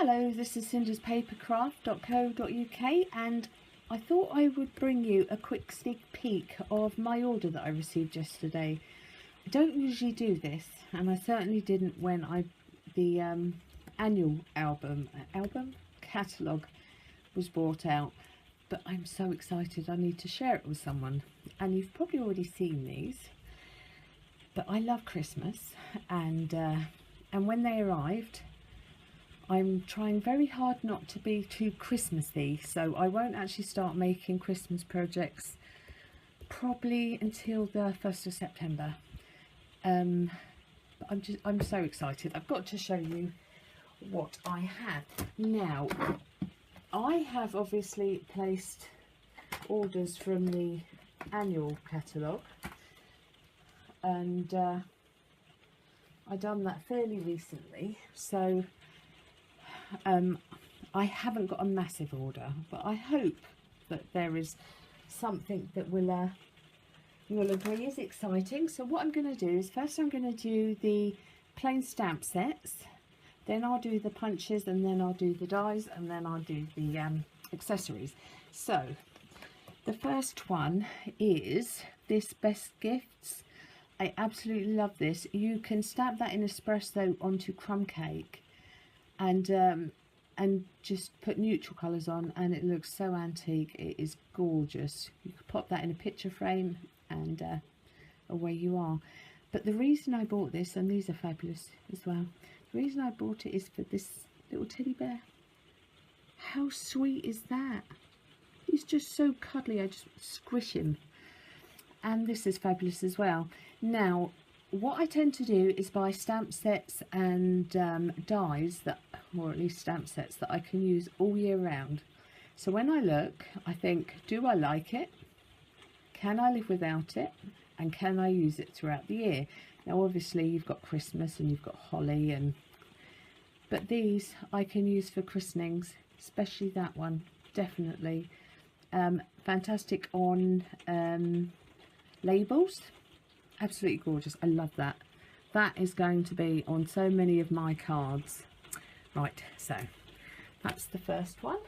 Hello, this is cinderspapercraft.co.uk and I thought I would bring you a quick sneak peek of my order that I received yesterday. I don't usually do this, and I certainly didn't when the annual album catalogue was brought out, but I'm so excited I need to share it with someone. And you've probably already seen these, but I love Christmas, and when they arrived, I'm trying very hard not to be too Christmassy, so I won't actually start making Christmas projects probably until the 1st of September. But I'm so excited. I've got to show you what I have. Now, I have obviously placed orders from the annual catalogue, and I done that fairly recently, so I haven't got a massive order, but I hope that there is something that you'll agree is exciting. So what I'm going to do is, first I'm going to do the plain stamp sets, then I'll do the punches, and then I'll do the dies, and then I'll do the accessories. So the first one is this Best Gifts. I absolutely love this. You can stamp that in espresso onto crumb cake and just put neutral colours on, and it looks so antique. It is gorgeous. You could pop that in a picture frame and away you are. But the reason I bought this, and these are fabulous as well, the reason I bought it is for this little teddy bear. How sweet is that? He's just so cuddly, I just squish him. And this is fabulous as well. Now, what I tend to do is buy stamp sets and dies that, or at least stamp sets that I can use all year round. So when I look, I think, do I like it? Can I live without it? And can I use it throughout the year? Now obviously you've got Christmas and you've got holly, but these I can use for christenings, especially that one, definitely. Fantastic on labels. Absolutely gorgeous. I love that. That is going to be on so many of my cards. Right, so that's the first one.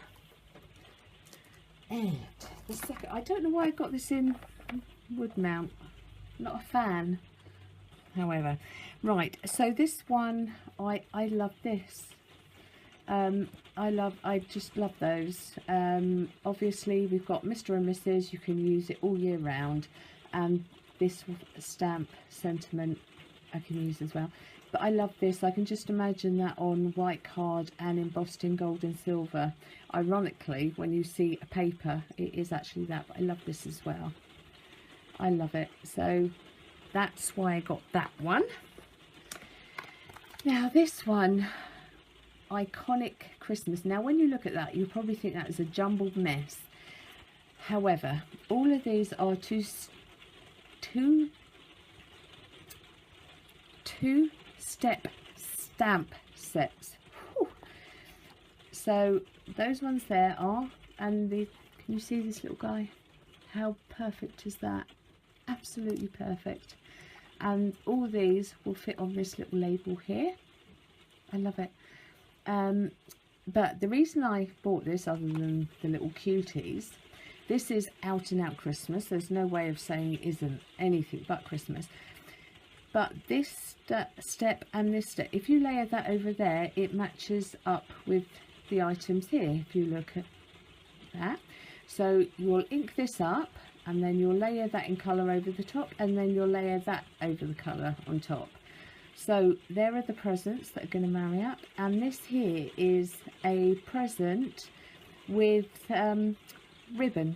And the second, I don't know why I got this in wood mount. Not a fan, however. Right, so this one, I love this. I just love those. Obviously we've got Mr. and Mrs. You can use it all year round, and this stamp sentiment I can use as well. But I love this. I can just imagine that on white card and embossed in gold and silver. Ironically, when you see a paper, it is actually that, but I love this as well. I love it. So that's why I got that one. Now this one, Iconic Christmas. Now when you look at that, you'll probably think that is a jumbled mess. However, all of these are two-step stamp sets. Whew. So those ones there are, and can you see this little guy? How perfect is that? Absolutely perfect. And all these will fit on this little label here. I love it. But the reason I bought this, other than the little cuties, this is out and out Christmas. There's no way of saying it isn't anything but Christmas. But this step and this step, if you layer that over there, it matches up with the items here, if you look at that. So you'll ink this up, and then you'll layer that in colour over the top, and then you'll layer that over the colour on top. So there are the presents that are going to marry up, and this here is a present with ribbon.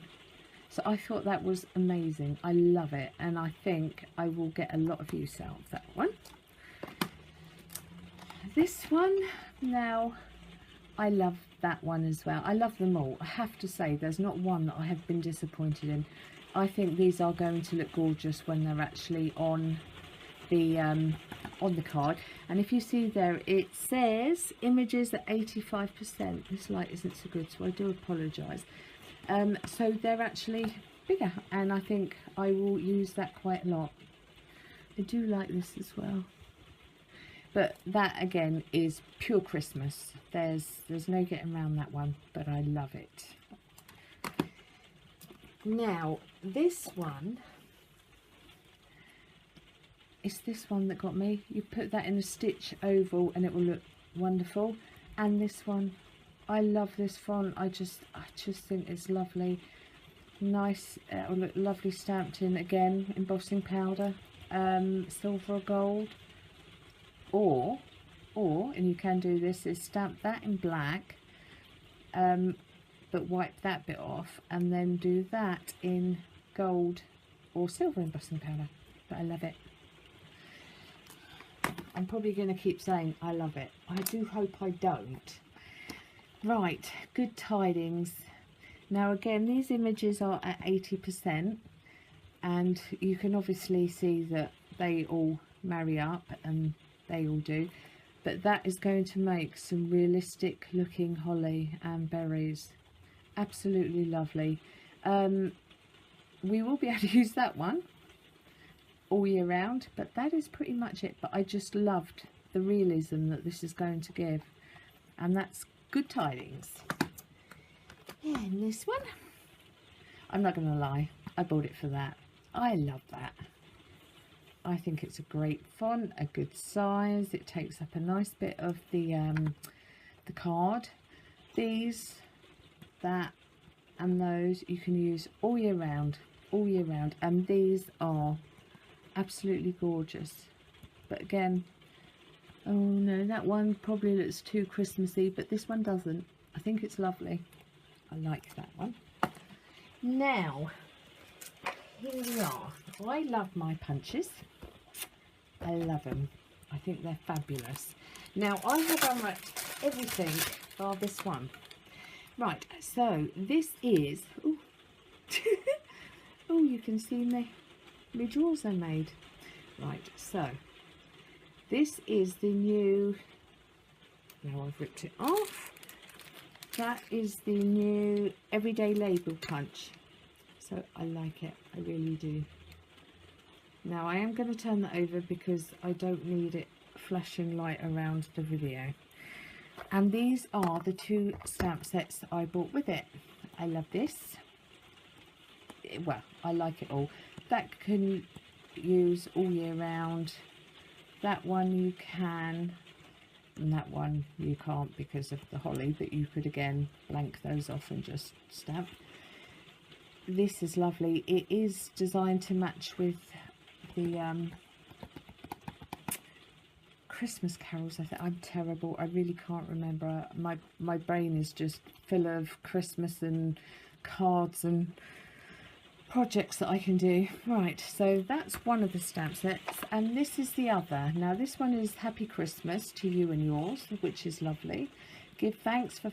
So I thought that was amazing. I love it, and I think I will get a lot of use out of that one. This one, now I love that one as well. I love them all. I have to say, there's not one that I have been disappointed in. I think these are going to look gorgeous when they're actually on the card. And if you see there, it says images at 85%. This light isn't so good, so I do apologise. So they're actually bigger, and I think I will use that quite a lot. I do like this as well. But that again is pure Christmas. There's no getting around that one, but I love it. Now this one, it's this one that got me. You put that in a stitch oval and it will look wonderful. And this one, I love this font. I just think it's lovely. Nice, it will look lovely stamped in, again, embossing powder, silver or gold. Or, and you can do this, is stamp that in black, but wipe that bit off, and then do that in gold or silver embossing powder. But I love it. I'm probably going to keep saying I love it. I do hope I don't. Right, good tidings. Now again, these images are at 80%, and you can obviously see that they all marry up, and they all do, but that is going to make some realistic looking holly and berries. Absolutely lovely. We will be able to use that one all year round, but that is pretty much it. But I just loved the realism that this is going to give, and that's good tidings. And this one, I'm not going to lie, I bought it for that. I love that. I think it's a great font, a good size. It takes up a nice bit of the card. These, that, and those you can use all year round, and these are absolutely gorgeous. But again, oh no, that one probably looks too Christmassy, but this one doesn't. I think it's lovely. I like that one. Now, here we are. I love my punches. I love them. I think they're fabulous. Now, I have unwrapped everything bar this one. Right, so this is... Ooh. Oh, you can see my drawers I made. Right, so this is the new... Now I've ripped it off. That is the new Everyday Label Punch. So I like it. I really do. Now I am going to turn that over because I don't need it flashing light around the video. And these are the two stamp sets that I bought with it. I love this. Well, I like it all. That can use all year round. That one you can, and that one you can't because of the holly, but you could again blank those off and just stamp. This is lovely. It is designed to match with the Christmas carols. I think I'm terrible. I really can't remember. My brain is just full of Christmas and cards and projects that I can do. Right, so that's one of the stamp sets, and this is the other. Now this one is Happy Christmas to you and yours, which is lovely. Give thanks for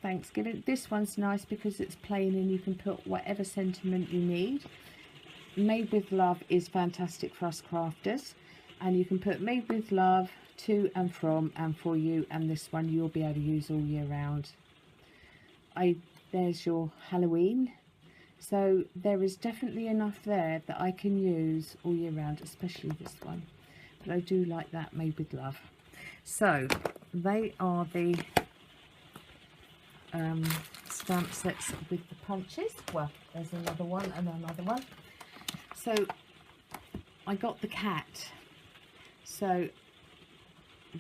Thanksgiving. This one's nice because it's plain and you can put whatever sentiment you need. Made with Love is fantastic for us crafters, and you can put Made with Love to and from and for you, and this one you'll be able to use all year round. There's your Halloween. So there is definitely enough there that I can use all year round, especially this one. But I do like that Made with Love. So they are the stamp sets with the punches. Well, there's another one and another one. So I got the cat. So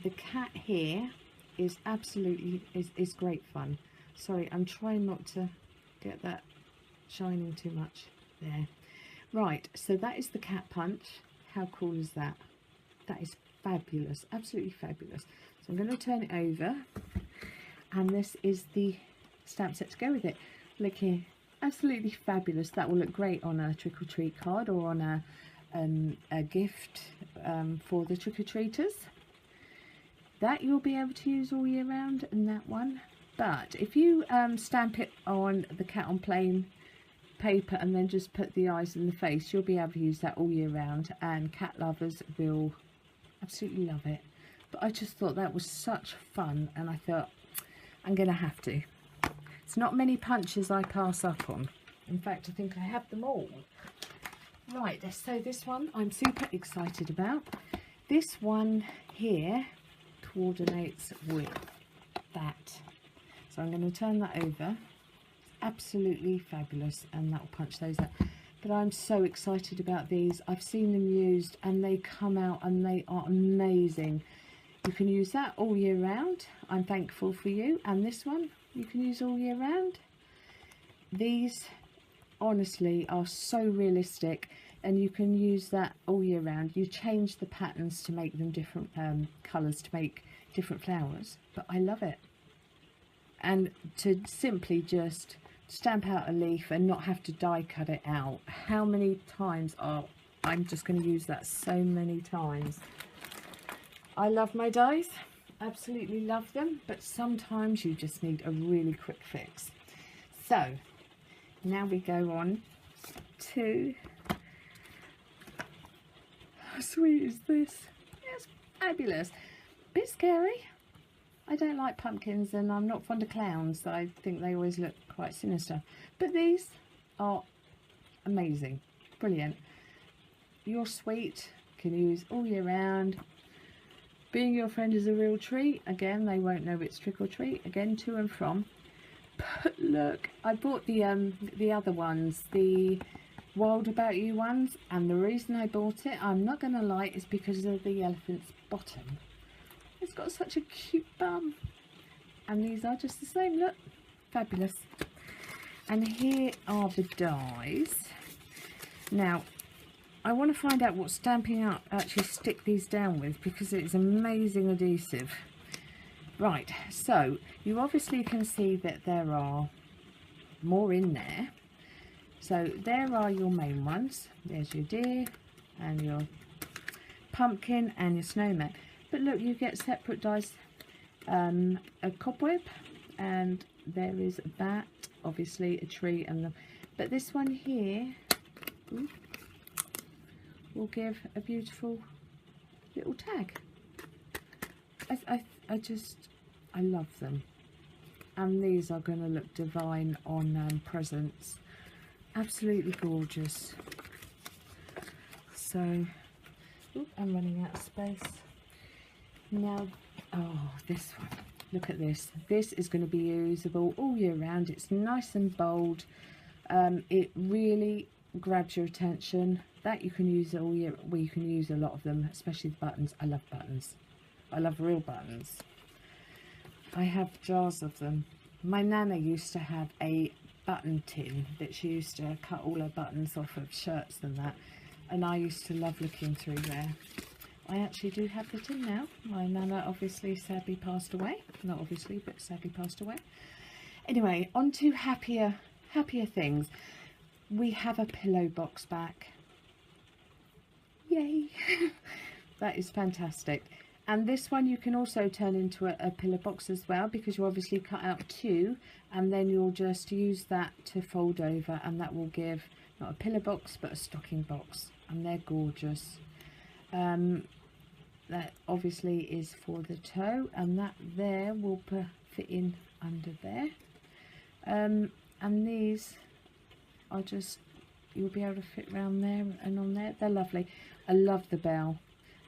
the cat here is absolutely is great fun. Sorry, I'm trying not to get that shining too much there. Right, so that is the cat punch. How cool is that? That is fabulous, absolutely fabulous. So I'm going to turn it over, and this is the stamp set to go with it. Look here, absolutely fabulous. That will look great on a trick-or-treat card or on a gift for the trick-or-treaters. That you'll be able to use all year round, and that one. But if you stamp it on the cat on plain paper and then just put the eyes and the face, you'll be able to use that all year round, and cat lovers will absolutely love it. But I just thought that was such fun, and I thought I'm gonna have to. It's not many punches I pass up on. In fact, I think I have them all. Right, so this one I'm super excited about. This one here coordinates with that. So I'm going to turn that over. It's absolutely fabulous, and that will punch those out. But I'm so excited about these. I've seen them used and they come out and they are amazing. You can use that all year round. I'm thankful for you. And this one you can use all year round. These honestly are so realistic, and you can use that all year round. You change the patterns to make them different colours, to make different flowers, but I love it. And to simply just stamp out a leaf and not have to die cut it out. How many times I'm just going to use that so many times. I love my dies, absolutely love them, but sometimes you just need a really quick fix. So now we go on to, how sweet is this? It's fabulous. Bit scary. I don't like pumpkins, and I'm not fond of clowns. I think they always look quite sinister. But these are amazing. Brilliant. You're sweet. Can use all year round. Being your friend is a real treat. Again, they won't know it's trick or treat. Again, to and from. But look, I bought the other ones, the Wild About You ones, and the reason I bought it, I'm not going to lie, is because of the elephant's bottom. It's got such a cute bum, and these are just the same. Look, fabulous. And here are the dies. Now I want to find out what Stampin' Up actually stick these down with, because it's amazing adhesive. Right, so you obviously can see that there are more in there. So there are your main ones. There's your deer and your pumpkin and your snowman. But look, you get separate dies, a cobweb, and there is a bat, obviously a tree, and the. But this one here will give a beautiful little tag. I love them, and these are going to look divine on presents. Absolutely gorgeous. So, I'm running out of space. Now, oh, this one, look at this. This is going to be usable all year round. It's nice and bold. It really grabs your attention. That you can use it all year. Well, you can use a lot of them, especially the buttons. I love buttons. I love real buttons. I have jars of them. My nana used to have a button tin that she used to cut all her buttons off of shirts and that, and I used to love looking through there. I actually do have the tin now. My nana obviously sadly passed away. Not obviously, but sadly passed away. Anyway, on to happier things. We have a pillow box back. Yay! That is fantastic. And this one you can also turn into a pillow box as well, because you obviously cut out two, and then you'll just use that to fold over, and that will give not a pillow box but a stocking box, and they're gorgeous. That obviously is for the toe, and that there will fit in under there. And these are just, you'll be able to fit around there and on there. They're lovely. I love the bell.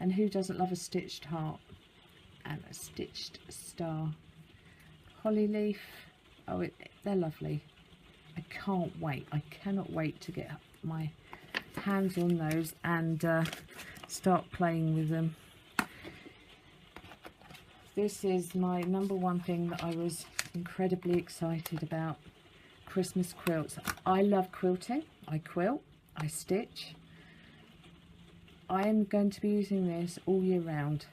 And who doesn't love a stitched heart and a stitched star? Holly leaf. Oh, they're lovely. I can't wait. I cannot wait to get my hands on those and start playing with them. This is my #1 thing that I was incredibly excited about. Christmas quilts. I love quilting. I quilt. I stitch. I am going to be using this all year round.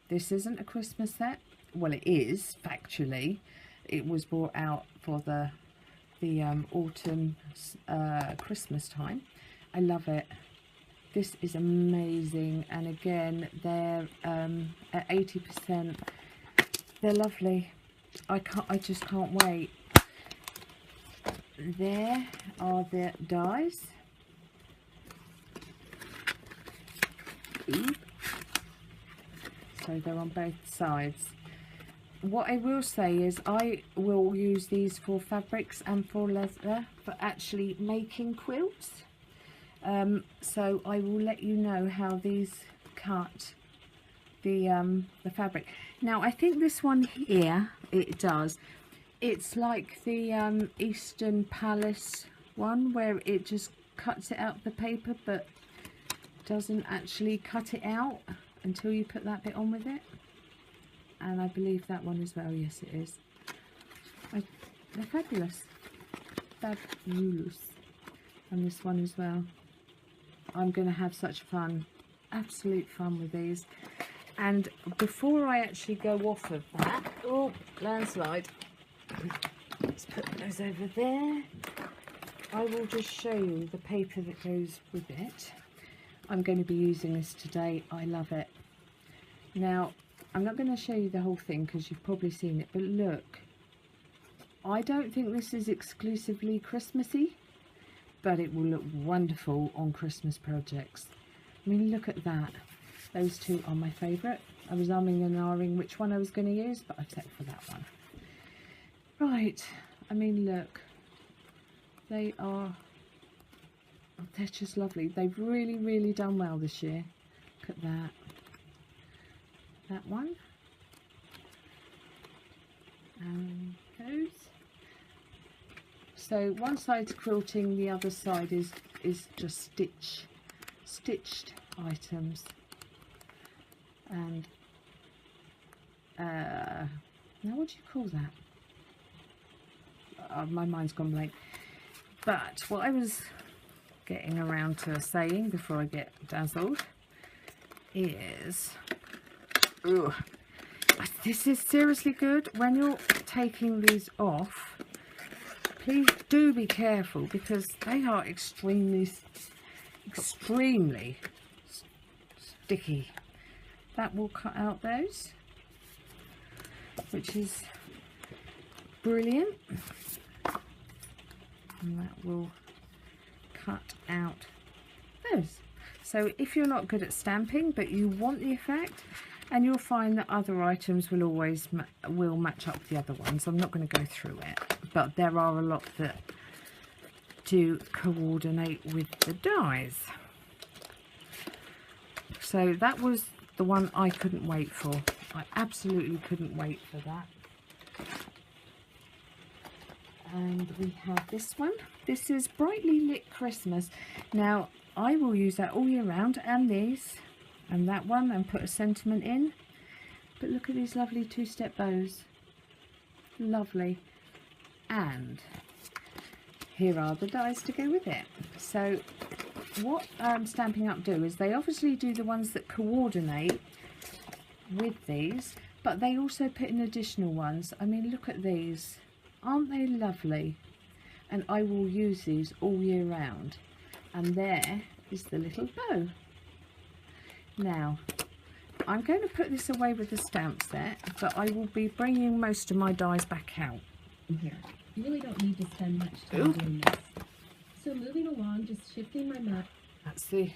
This isn't a Christmas set. Well, it is, factually. It was brought out for the autumn Christmas time. I love it. This is amazing, and again, they're at 80%. They're lovely. I just can't wait. There are the dies. So they're on both sides. What I will say is I will use these for fabrics and for leather for actually making quilts. So I will let you know how these cut the fabric. Now I think this one here, it does. It's like the Eastern Palace one where it just cuts it out of the paper but doesn't actually cut it out until you put that bit on with it. And I believe that one as well. Yes, it is. They're fabulous. Fabulous. And this one as well. I'm going to have such fun. Absolute fun with these. And before I actually go off of that, oh, landslide. Let's put those over there. I will just show you the paper that goes with it. I'm going to be using this today. I love it. Now, I'm not going to show you the whole thing because you've probably seen it, but look, I don't think this is exclusively Christmassy, but it will look wonderful on Christmas projects. I mean, look at that. Those two are my favourite. I was umming and ahhing which one I was going to use, but I've settled for that one. Right, I mean, look, they're just lovely. They've really, really done well this year. Look at that. That one. And those. So one side's quilting, the other side is just stitched items. And now what do you call that? My mind's gone blank. But what I was getting around to saying before I get dazzled is, ugh, this is seriously good. When you're taking these off, please do be careful because they are extremely sticky. That will cut out those, which is brilliant. And that will cut out those. So if you're not good at stamping but you want the effect, and you'll find that other items will always match up with the other ones. I'm not going to go through it, but there are a lot that do coordinate with the dies. So that was the one I couldn't wait for. I absolutely couldn't wait for that. And we have this one. This is Brightly Lit Christmas. Now I will use that all year round, and these and that one, and put a sentiment in. But look at these lovely two-step bows. Lovely. And here are the dies to go with it. So what Stampin' Up do is they obviously do the ones that coordinate with these, but they also put in additional ones. I mean, look at these. Aren't they lovely? And I will use these all year round. And there is the little bow. Now, I'm going to put this away with the stamp set, but I will be bringing most of my dies back out. Here, you really don't need to spend much time doing this. So moving along, just shifting my map. That's the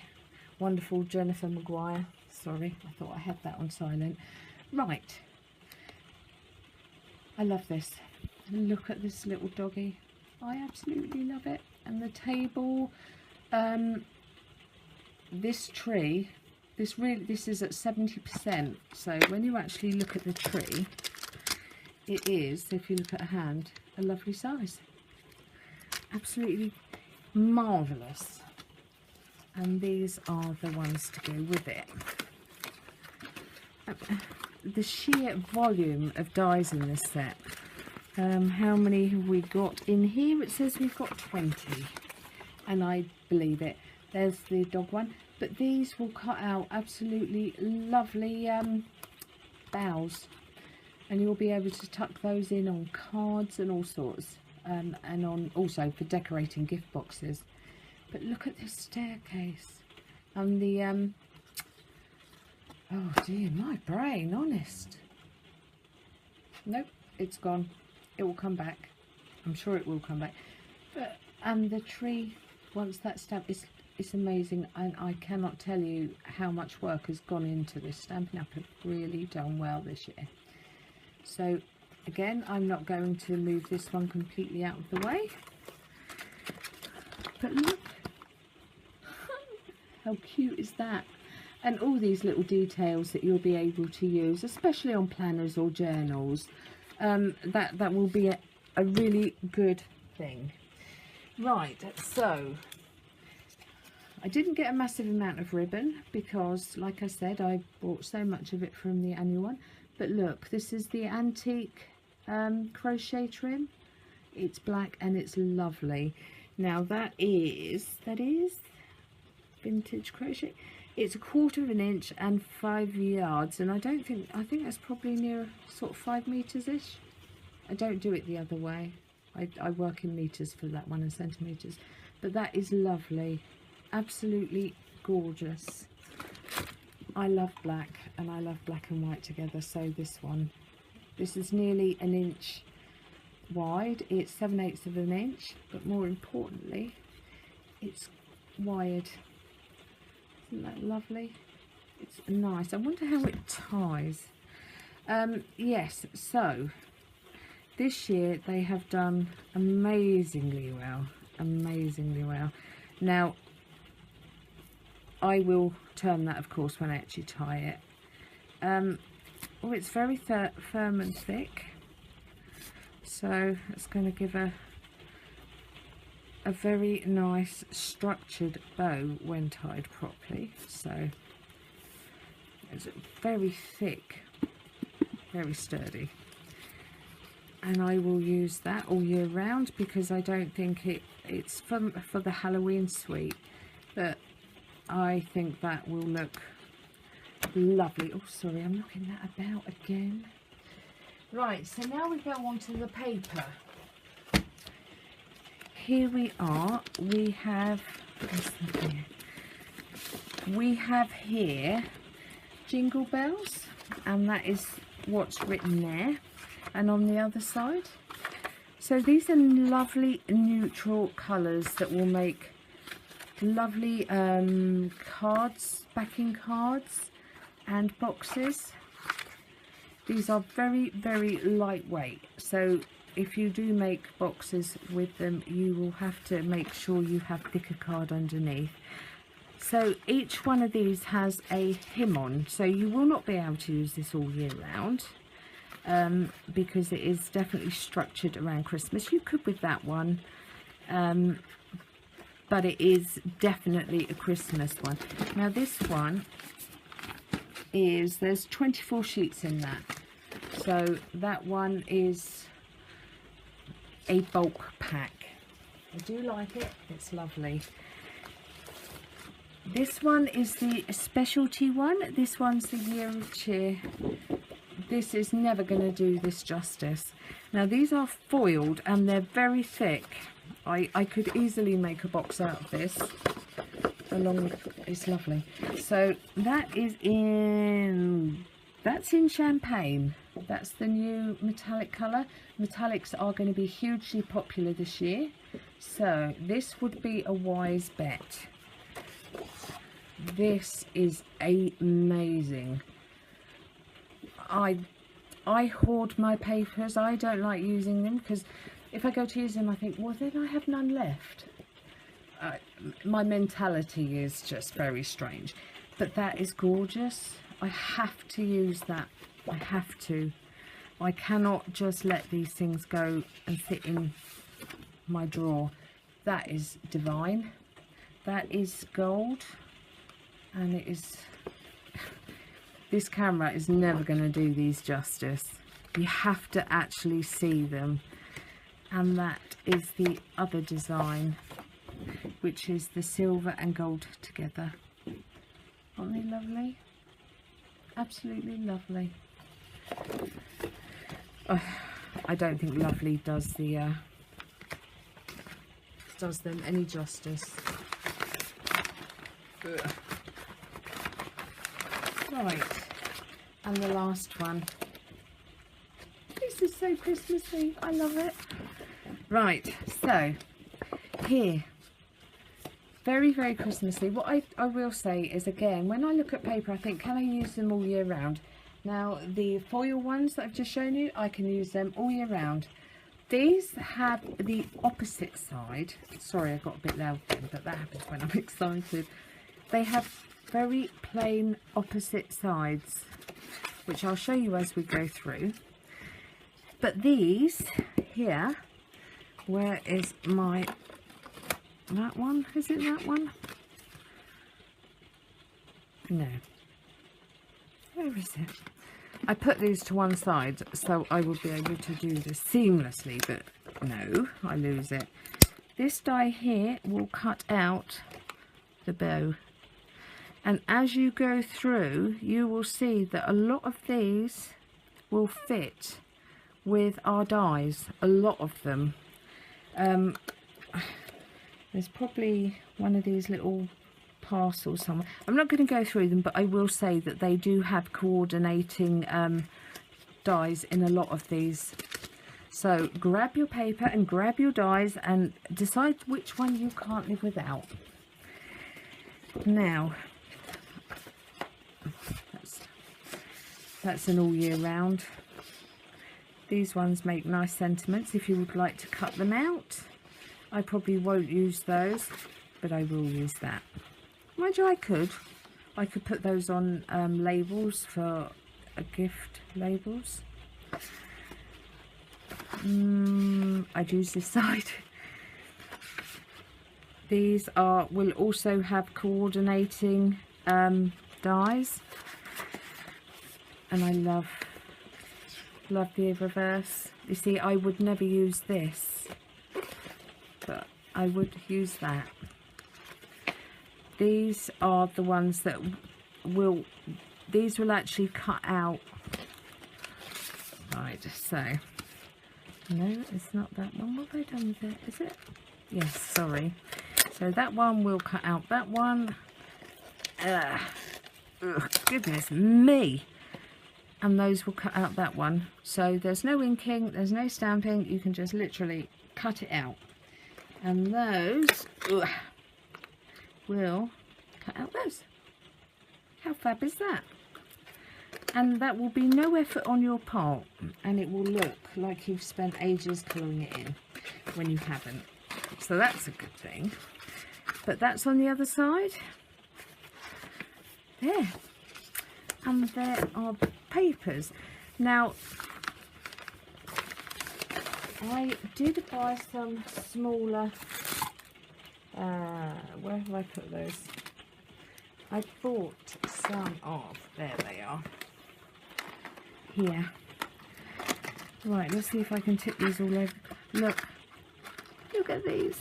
wonderful Jennifer Maguire. Sorry, I thought I had that on silent. Right. I love this. Look at this little doggy. I absolutely love it. And the table, this tree, this is at 70%. So when you actually look at the tree, it is, if you look at a hand, a lovely size. Absolutely marvellous. And these are the ones to go with it. The sheer volume of dies in this set. How many have we got in here? It says we've got 20, and I believe it. There's the dog one, but these will cut out absolutely lovely bows, and you'll be able to tuck those in on cards and all sorts, and on also for decorating gift boxes. But look at this staircase and the oh dear, my brain, honest. Nope, it's gone. It will come back. I'm sure it will come back. But the tree, once that's stamped, it's amazing, and I cannot tell you how much work has gone into this. Stampin' Up have really done well this year. So again, I'm not going to move this one completely out of the way. But look, how cute is that? and all these little details that you'll be able to use, especially on planners or journals. That will be a really good thing. Right, so I didn't get a massive amount of ribbon because, like I said, I bought so much of it from the annual one. But look, this is the antique crochet trim. It's black and it's lovely. Now that is vintage crochet. It's 1/4 of an inch and 5 yards, and I think that's probably near sort of 5 meters ish. I don't do it the other way. I work in meters for that one and centimeters. But that is lovely, absolutely gorgeous. I love black, and I love black and white together. So this is nearly an inch wide. It's 7/8 of an inch, but more importantly, it's wired. Isn't that lovely? It's nice. I wonder how it ties. Yes, so this year they have done amazingly well. Now I will turn that, of course, when I actually tie it. Oh, it's very firm and thick, so it's going to give a very nice structured bow when tied properly. So it's very thick, very sturdy, and I will use that all year round because I don't think it's for the Halloween suite, but I think that will look lovely. Oh, sorry, I'm knocking that about again. Right, so now we go on to the paper. Here we are. We have here Jingle Bells, and that is what's written there, and on the other side. So these are lovely neutral colours that will make lovely cards, backing cards and boxes. These are very, very lightweight, so if you do make boxes with them, you will have to make sure you have thicker card underneath. So each one of these has a hem on, so you will not be able to use this all year round, because it is definitely structured around Christmas. You could with that one, but it is definitely a Christmas one. Now this one is, there's 24 sheets in that, so that one is a bulk pack. I do like it, it's lovely. This one is the specialty one. This one's the Year of Cheer. This is never going to do this justice. Now these are foiled and they're very thick. I could easily make a box out of this along with, it's lovely. So that is that's in champagne. That's the new metallic colour. Metallics are going to be hugely popular this year, so this would be a wise bet. This is amazing. I hoard my papers. I don't like using them because if I go to use them I think, well, then I have none left. My mentality is just very strange, but that is gorgeous. I have to use that. I have to. I cannot just let these things go and sit in my drawer. That is divine. That is gold, and it is, this camera is never going to do these justice. You have to actually see them. And that is the other design, which is the silver and gold together. Aren't they lovely? Absolutely lovely. Oh, I don't think lovely does them any justice. Ugh. Right, and the last one. This is so Christmassy. I love it. Right, so here, very, very Christmassy. What I will say is, again, when I look at paper, I think, can I use them all year round? Now, the foil ones that I've just shown you, I can use them all year round. These have the opposite side. Sorry, I got a bit loud then, but that happens when I'm excited. They have very plain opposite sides, which I'll show you as we go through. But these here, where is my, that one, is it that one? No, where is it? I put these to one side so I would be able to do this seamlessly, but no, I lose it. This die here will cut out the bow, and as you go through you will see that a lot of these will fit with our dies, a lot of them. There's probably one of these little parcels somewhere. I'm not going to go through them, but I will say that they do have coordinating dies in a lot of these. So grab your paper and grab your dies and decide which one you can't live without. Now, that's an all year round. These ones make nice sentiments if you would like to cut them out. I probably won't use those, but I will use that. Mind you, I could put those on labels for a gift labels. I'd use this side. These will also have coordinating dies, and I love the reverse. You see, I would never use this, but I would use that. These are the ones that will actually cut out. Right, so no, it's not that one. What have I done with it? Is it? Yes, sorry. So that one will cut out that one. Ugh, goodness me. And those will cut out that one. So there's no inking, there's no stamping. You can just literally cut it out. And those will cut out those. How fab is that? And that will be no effort on your part, and it will look like you've spent ages colouring it in when you haven't. So that's a good thing. But that's on the other side. There. And there are papers. Now, I did buy some smaller, where have I put those? I bought some of, there they are, here. Right, let's see if I can tip these all over. Look at these.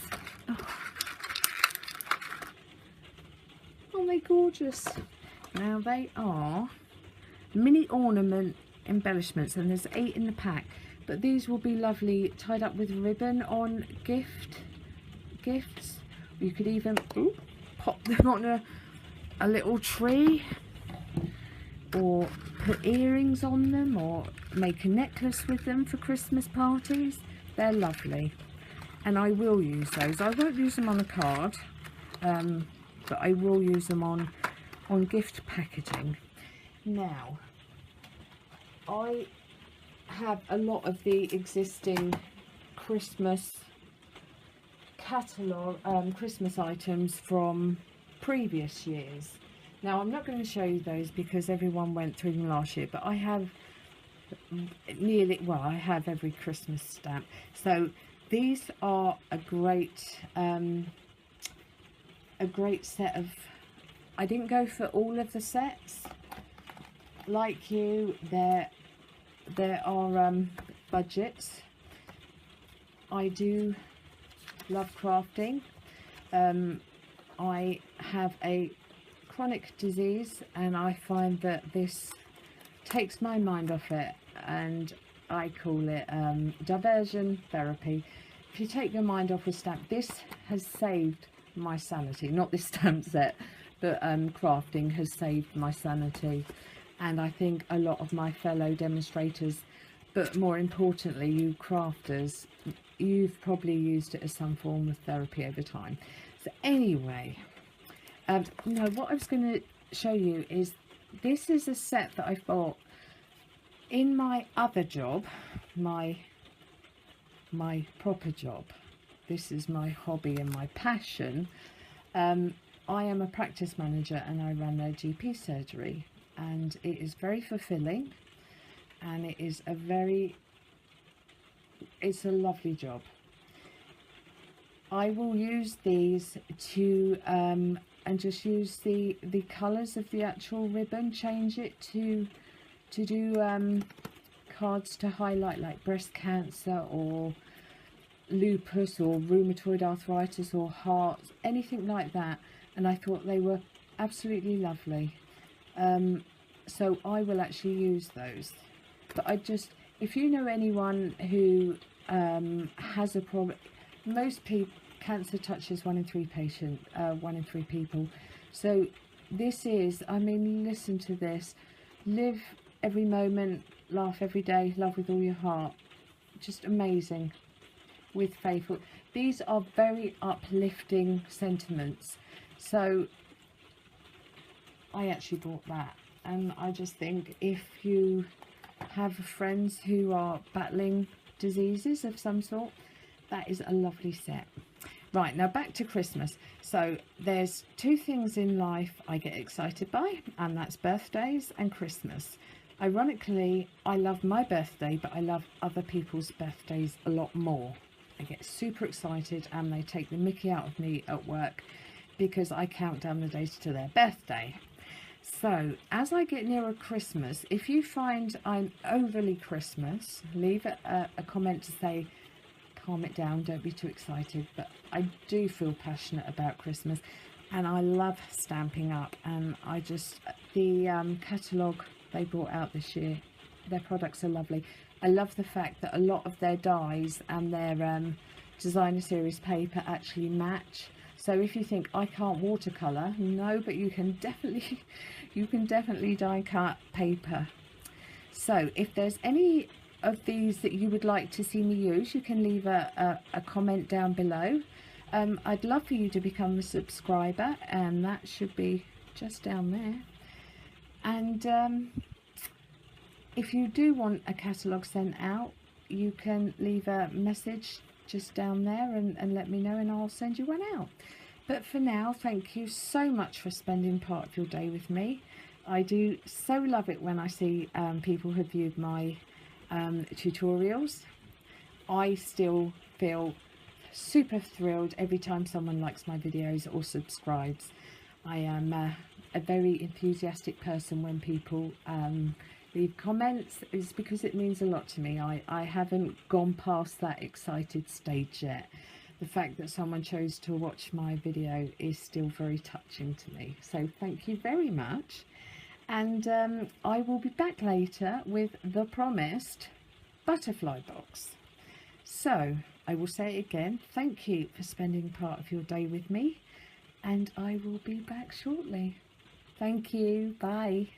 Aren't they gorgeous? Now they are mini ornament embellishments, and there's 8 in the pack, but these will be lovely tied up with ribbon on gifts. You could even pop them on a little tree, or put earrings on them, or make a necklace with them for Christmas parties. They're lovely, and I will use those. I won't use them on a card, but I will use them on gift packaging. Now, I have a lot of the existing Christmas catalogue, Christmas items from previous years. Now, I'm not going to show you those because everyone went through them last year, but I have I have every Christmas stamp. So these are a great set of, I didn't go for all of the sets like you. There are budgets. I do love crafting. I have a chronic disease, and I find that this takes my mind off it, and I call it diversion therapy. If you take your mind off a stamp, this has saved my sanity. Not this stamp set, but crafting has saved my sanity, and I think a lot of my fellow demonstrators, but more importantly you crafters, you've probably used it as some form of therapy over time. So anyway, no, what I was going to show you is, this is a set that I bought in my other job, my proper job. This is my hobby and my passion. I am a practice manager and I run a GP surgery, and it is very fulfilling, and it is it's a lovely job. I will use these to and just use the colours of the actual ribbon, change it to do cards to highlight like breast cancer or lupus or rheumatoid arthritis or hearts, anything like that, and I thought they were absolutely lovely. So I will actually use those. But if you know anyone who has a problem, most people, cancer touches 1 in 3 people. So this is, I mean, listen to this: live every moment, laugh every day, love with all your heart. Just amazing. With faith. These are very uplifting sentiments. So I actually bought that, and I just think if you have friends who are battling diseases of some sort, that is a lovely set. Right, now back to Christmas. So there's 2 things in life I get excited by, and that's birthdays and Christmas. Ironically, I love my birthday, but I love other people's birthdays a lot more. I get super excited, and they take the mickey out of me at work because I count down the days to their birthday. So as I get nearer Christmas, if you find I'm overly Christmas, leave a comment to say, calm it down, don't be too excited. But I do feel passionate about Christmas, and I love Stampin' Up, and I just, the catalogue they brought out this year, their products are lovely. I love the fact that a lot of their dies and their designer series paper actually match. So if you think I can't watercolor, no, but you can definitely die cut paper. So if there's any of these that you would like to see me use, you can leave a comment down below. I'd love for you to become a subscriber, and that should be just down there. And if you do want a catalogue sent out, you can leave a message just down there and let me know, and I'll send you one out. But for now, thank you so much for spending part of your day with me. I do so love it when I see people who have viewed my tutorials. I still feel super thrilled every time someone likes my videos or subscribes. I am a very enthusiastic person when people leave comments. It's because it means a lot to me. I haven't gone past that excited stage yet. The fact that someone chose to watch my video is still very touching to me. So thank you very much. And I will be back later with the promised butterfly box. So I will say it again, thank you for spending part of your day with me, and I will be back shortly. Thank you. Bye.